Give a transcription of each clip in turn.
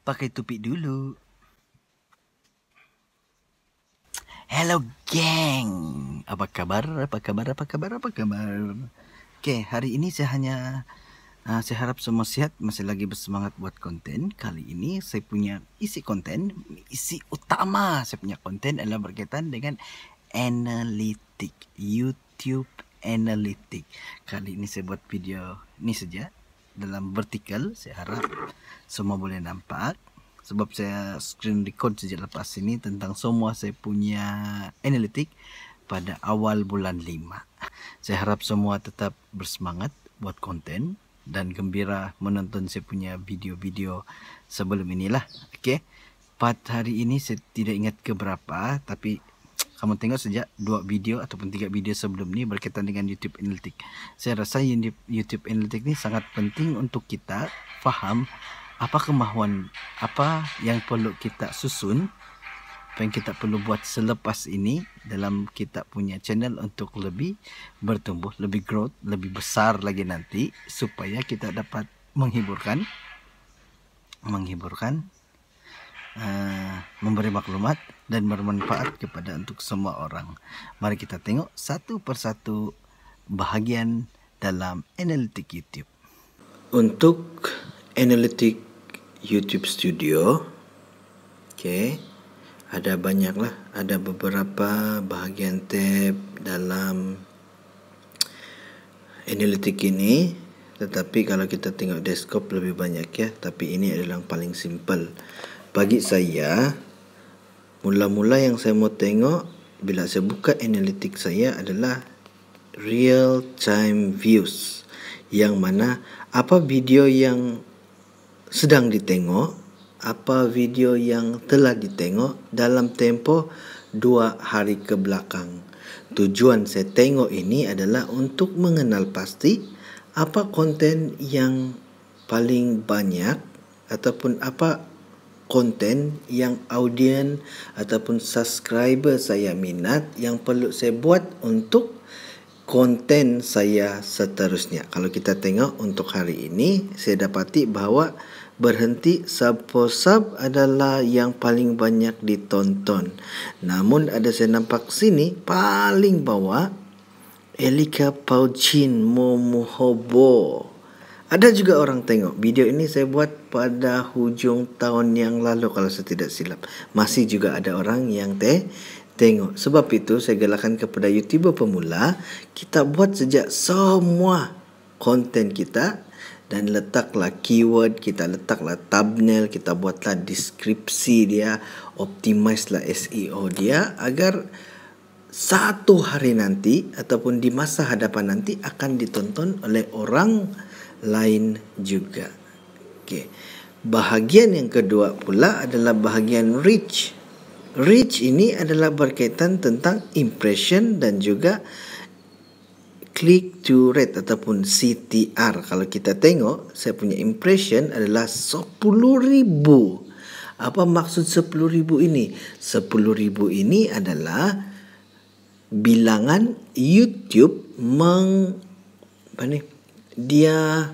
Pakai tupik dulu. Hello geng. Apa kabar? Oke, hari ini saya harap semua sehat, masih lagi bersemangat buat konten. Kali ini saya punya isi utama saya punya konten adalah berkaitan dengan analitik, YouTube analitik. Kali ini saya buat video ini saja dalam vertikal. Saya harap semua boleh nampak, sebab saya screen record sejak lepas ini tentang semua saya punya analitik pada awal bulan 5. Saya harap semua tetap bersemangat buat konten dan gembira menonton saya punya video-video sebelum inilah. Okey. Part hari ini saya tidak ingat keberapa, tapi kamu tengok sejak 2 video ataupun 3 video sebelum ni berkaitan dengan YouTube Analytics. Saya rasa YouTube Analytics ni sangat penting untuk kita faham apa kemahuan, apa yang perlu kita susun, apa yang kita perlu buat selepas ini dalam kita punya channel untuk lebih bertumbuh, lebih growth, lebih besar lagi nanti, supaya kita dapat menghiburkan, memberi maklumat dan bermanfaat kepada untuk semua orang. Mari kita tengok satu persatu bahagian dalam analitik YouTube. Untuk analitik YouTube Studio, ada banyaklah, ada beberapa bahagian tab dalam analitik ini, tetapi kalau kita tengok desktop lebih banyak ya, tapi ini adalah yang paling simple. Bagi saya, mula-mula yang saya mau tengok bila saya buka analitik saya adalah real time views, yang mana apa video yang sedang ditengok, apa video yang telah ditengok dalam tempoh 2 hari ke belakang. Tujuan saya tengok ini adalah untuk mengenal pasti apa konten yang paling banyak ataupun apa konten yang audien ataupun subscriber saya minat yang perlu saya buat untuk konten saya seterusnya. Kalau kita tengok untuk hari ini, saya dapati bahawa berhenti sub adalah yang paling banyak ditonton. Namun ada saya nampak sini paling bawah Elika Pauchin Momohobo. Ada juga orang tengok. Video ini saya buat pada hujung tahun yang lalu kalau saya tidak silap. Masih juga ada orang yang tengok. Sebab itu saya galakkan kepada YouTuber pemula, kita buat sejak semua konten kita dan letaklah keyword, kita letaklah thumbnail, kita buatlah deskripsi dia, optimize lah SEO dia agar satu hari nanti ataupun di masa hadapan nanti akan ditonton oleh orang lain juga. Okey. Bahagian yang kedua pula adalah bahagian reach. Reach ini adalah berkaitan tentang impression dan juga click to rate ataupun CTR. Kalau kita tengok, saya punya impression adalah 10,000. Apa maksud 10,000 ini? 10,000 ini adalah bilangan YouTube dia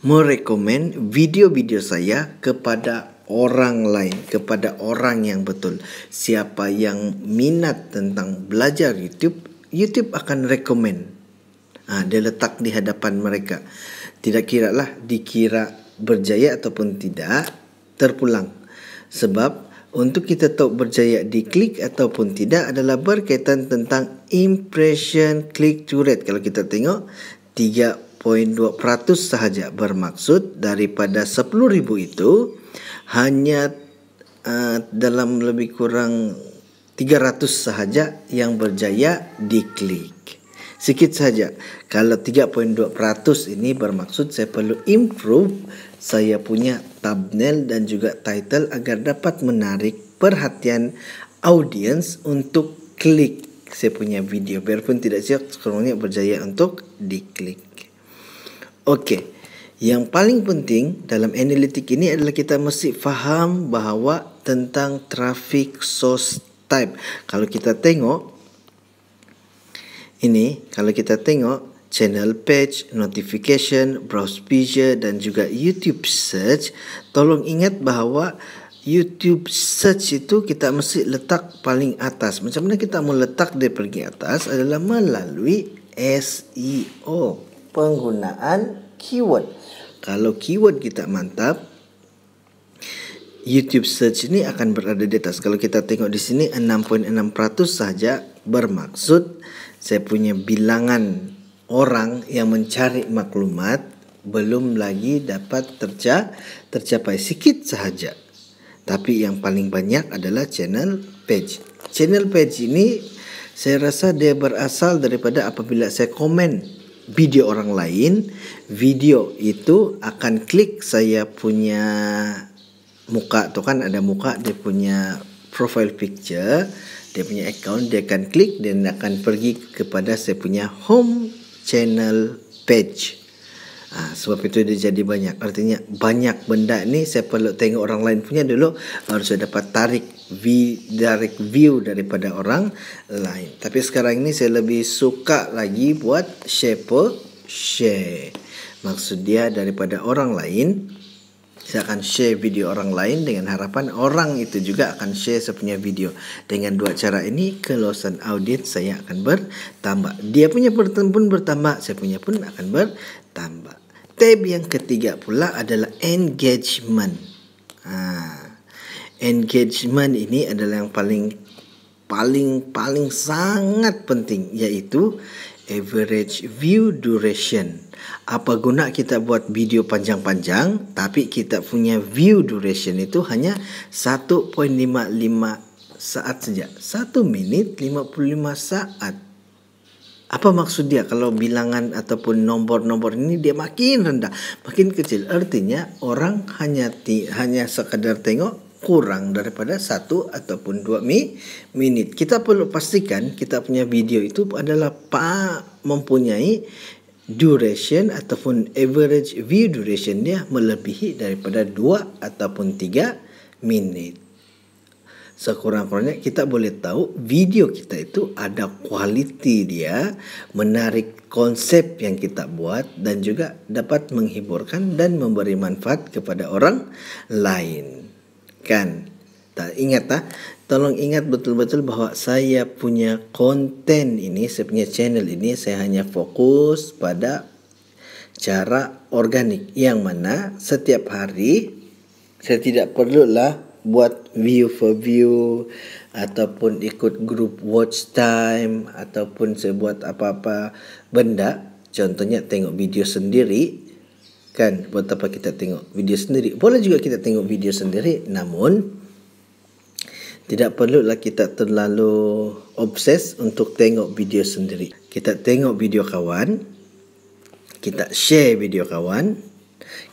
merekomen video-video saya kepada orang lain, kepada orang yang betul. Siapa yang minat tentang belajar YouTube, YouTube akan rekomen. Dia letak di hadapan mereka. Tidak kiralah dikira berjaya ataupun tidak, terpulang. Sebab untuk kita tahu berjaya diklik ataupun tidak adalah berkaitan tentang impression click to rate. Kalau kita tengok 3.2% sahaja, bermaksud daripada 10,000 itu hanya dalam lebih kurang 300 sahaja yang berjaya diklik. Sikit saja. Kalau 3.2% ini bermaksud saya perlu improve saya punya thumbnail dan juga title agar dapat menarik perhatian audience untuk klik saya punya video. Biarpun tidak siap, sekurang-kurangnya berjaya untuk diklik. Okey. Yang paling penting dalam analitik ini adalah kita mesti faham bahawa tentang traffic source type. Kalau kita tengok ini, channel page, notification, browse picture dan juga YouTube search. Tolong ingat bahawa YouTube search itu kita mesti letak paling atas. Macam mana kita mau letak dia pergi atas adalah melalui SEO, penggunaan keyword. Kalau keyword kita mantap, YouTube search ini akan berada di atas. Kalau kita tengok di sini 6.6% saja, bermaksud saya punya bilangan orang yang mencari maklumat belum lagi dapat tercapai, sikit sahaja. Tapi yang paling banyak adalah channel page. Channel page ini saya rasa dia berasal daripada apabila saya komen video orang lain, video itu akan klik saya punya muka tu kan, ada muka dia punya profile picture, dia punya account, dia akan klik dan akan pergi kepada saya punya home channel page. Sebab itu dia jadi banyak. Artinya banyak benda ni saya perlu tengok orang lain punya dulu, baru saya dapat tarik direct view daripada orang lain. Tapi sekarang ini saya lebih suka lagi buat share. Maksud dia daripada orang lain, saya akan share video orang lain dengan harapan orang itu juga akan share saya punya video. Dengan dua cara ini, keluasan audiens saya akan bertambah. Dia punya pun bertambah, saya punya pun akan bertambah. Tab yang ketiga pula adalah engagement. Engagement ini adalah yang paling sangat penting, iaitu average view duration. Apa guna kita buat video panjang-panjang tapi kita punya view duration itu hanya 1.55 saat saja. 1 minit 55 saat. Apa maksud dia? Kalau bilangan ataupun nombor-nombor ini dia makin rendah, makin kecil. Artinya orang hanya sekadar tengok kurang daripada 1 ataupun 2 minit. Kita perlu pastikan kita punya video itu adalah mempunyai duration ataupun average view duration dia melebihi daripada 2 ataupun 3 minit. Sekurang-kurangnya kita boleh tahu video kita itu ada kualiti dia, menarik konsep yang kita buat dan juga dapat menghiburkan dan memberi manfaat kepada orang lain. Kan? Tolong ingat betul-betul bahawa saya punya konten ini, saya punya channel ini, saya hanya fokus pada cara organik, yang mana setiap hari saya tidak perlulah buat view for view ataupun ikut grup watch time ataupun saya buat apa-apa benda. Contohnya tengok video sendiri. Kan, buat apa kita tengok video sendiri? Boleh juga kita tengok video sendiri, namun tidak perlulah kita terlalu obses untuk tengok video sendiri. Kita tengok video kawan, kita share video kawan,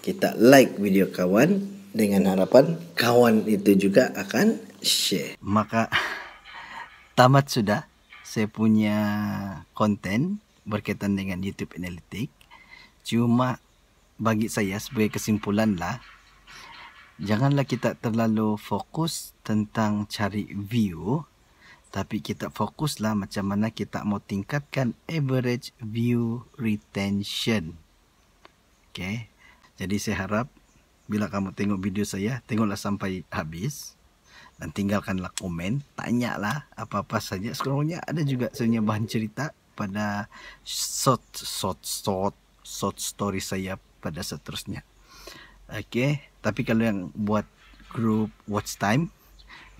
kita like video kawan, dengan harapan kawan itu juga akan share. Maka tamat sudah saya punya konten berkaitan dengan YouTube Analytics. Cuma bagi saya sebagai kesimpulan lah, janganlah kita terlalu fokus tentang cari view, tapi kita fokuslah macam mana kita mau tingkatkan average view retention. Okay. Jadi saya harap bila kamu tengok video saya, tengoklah sampai habis dan tinggalkanlah komen, tanyalah apa-apa saja. Sekurang-kurangnya ada juga sebenarnya bahan cerita pada short story saya pada seterusnya. Okey, tapi kalau yang buat grup watch time,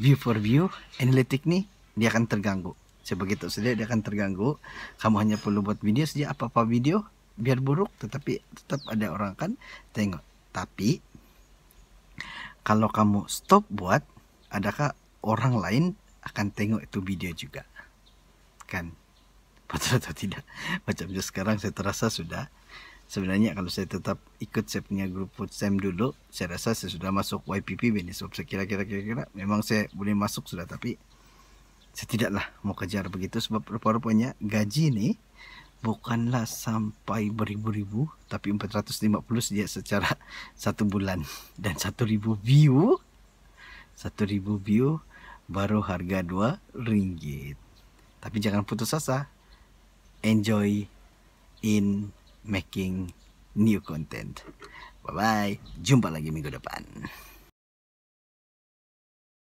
view for view, analytic ni dia akan terganggu. Saya begitu saja, dia akan terganggu. Kamu hanya perlu buat video saja, apa-apa video biar buruk tetapi tetap ada orang kan tengok. Tapi kalau kamu stop buat, adakah orang lain akan tengok itu video juga? Kan? Betul atau tidak? Macam sekarang saya terasa sudah. Sebenarnya kalau saya tetap ikut saya punya grup WhatsApp dulu, saya rasa saya sudah masuk YPP ini. Sebab saya kira-kira memang saya boleh masuk sudah. Tapi saya tidaklah mau kejar begitu. Sebab rupa-rupanya gaji ni bukanlah sampai beribu-ribu, tapi 450 saja secara 1 bulan. Dan 1,000 view, 1,000 view baru harga RM2. Tapi jangan putus asa. Enjoy in making new content. Bye bye, jumpa lagi minggu depan.